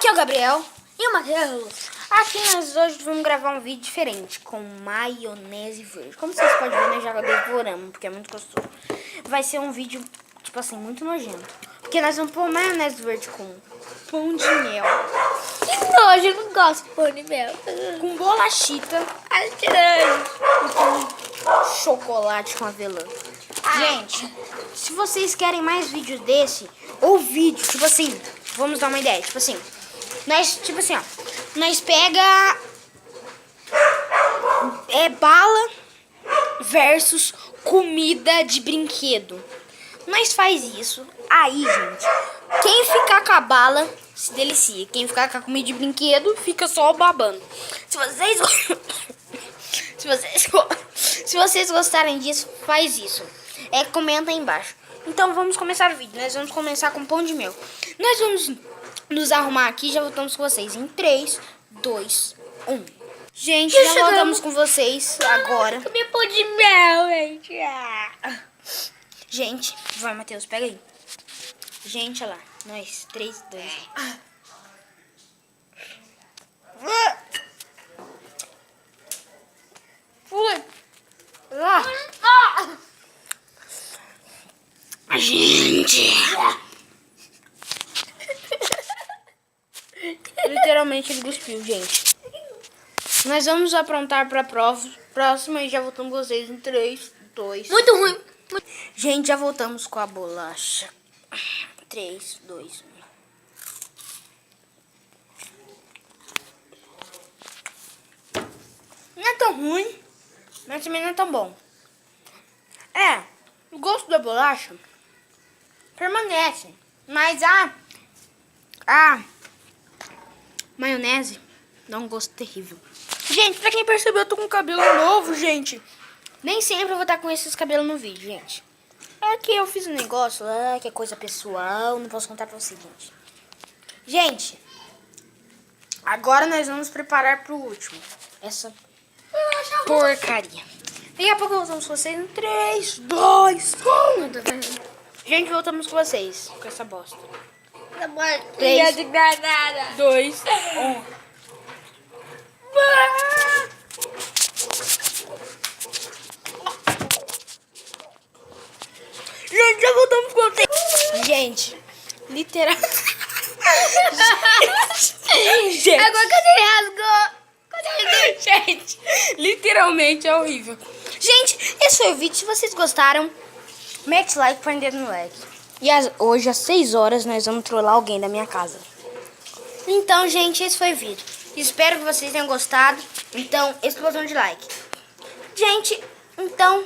Aqui é o Gabriel e o Matheus. Aqui nós hoje vamos gravar um vídeo diferente com maionese verde. Como vocês podem ver, nós já devoramos, porque é muito gostoso. Vai ser um vídeo, tipo assim, muito nojento. Porque nós vamos pôr maionese verde com pão de mel. Que nojo, eu não gosto de pão de mel. Com bolachita. Ai, que nojo. E com chocolate com avelã. Gente, se vocês querem mais vídeos desse, ou vídeo, tipo assim, vamos dar uma ideia, tipo assim, nós, tipo assim, ó, nós pega bala versus comida de brinquedo. Nós faz isso, aí, gente, quem ficar com a bala se delicia, quem ficar com a comida de brinquedo fica só babando. Se vocês gostarem disso, faz isso. Comenta aí embaixo. Então vamos começar o vídeo. Nós vamos começar com pão de mel. Nós vamos nos arrumar aqui e já voltamos com vocês em 3, 2, 1. Gente, já voltamos com vocês agora. Comi pão de mel, gente. Gente, vai, Matheus, pega aí. Gente, olha lá. Nós, 3, 2, 1. Fui. Gente. Literalmente ele cuspiu, gente. Nós vamos aprontar pra próxima e já voltamos com vocês em 3, 2. Muito ruim. Gente, já voltamos com a bolacha. 3, 2, 1. Não é tão ruim, mas também não é tão bom. O gosto da bolacha permanece, mas a maionese dá um gosto terrível. Gente, pra quem percebeu, eu tô com cabelo novo, gente. Nem sempre eu vou estar com esses cabelos no vídeo, gente. É que eu fiz um negócio lá, que é coisa pessoal, não posso contar pra vocês, gente. Gente, agora nós vamos preparar pro último. Essa porcaria. Daqui a pouco voltamos com vocês em 3, 2, 1. Gente, voltamos com vocês com essa bosta. 3, 2, 1. Gente, já voltamos com vocês. Gente, literal. Gente. Agora cadê ele rasgou? Gente, literalmente é horrível. Gente, esse foi o vídeo. Se vocês gostaram, mete like, põe dedo no like. E hoje às 6 horas nós vamos trollar alguém da minha casa. Então, gente, esse foi o vídeo. Espero que vocês tenham gostado. Então, explosão de like. Gente, então...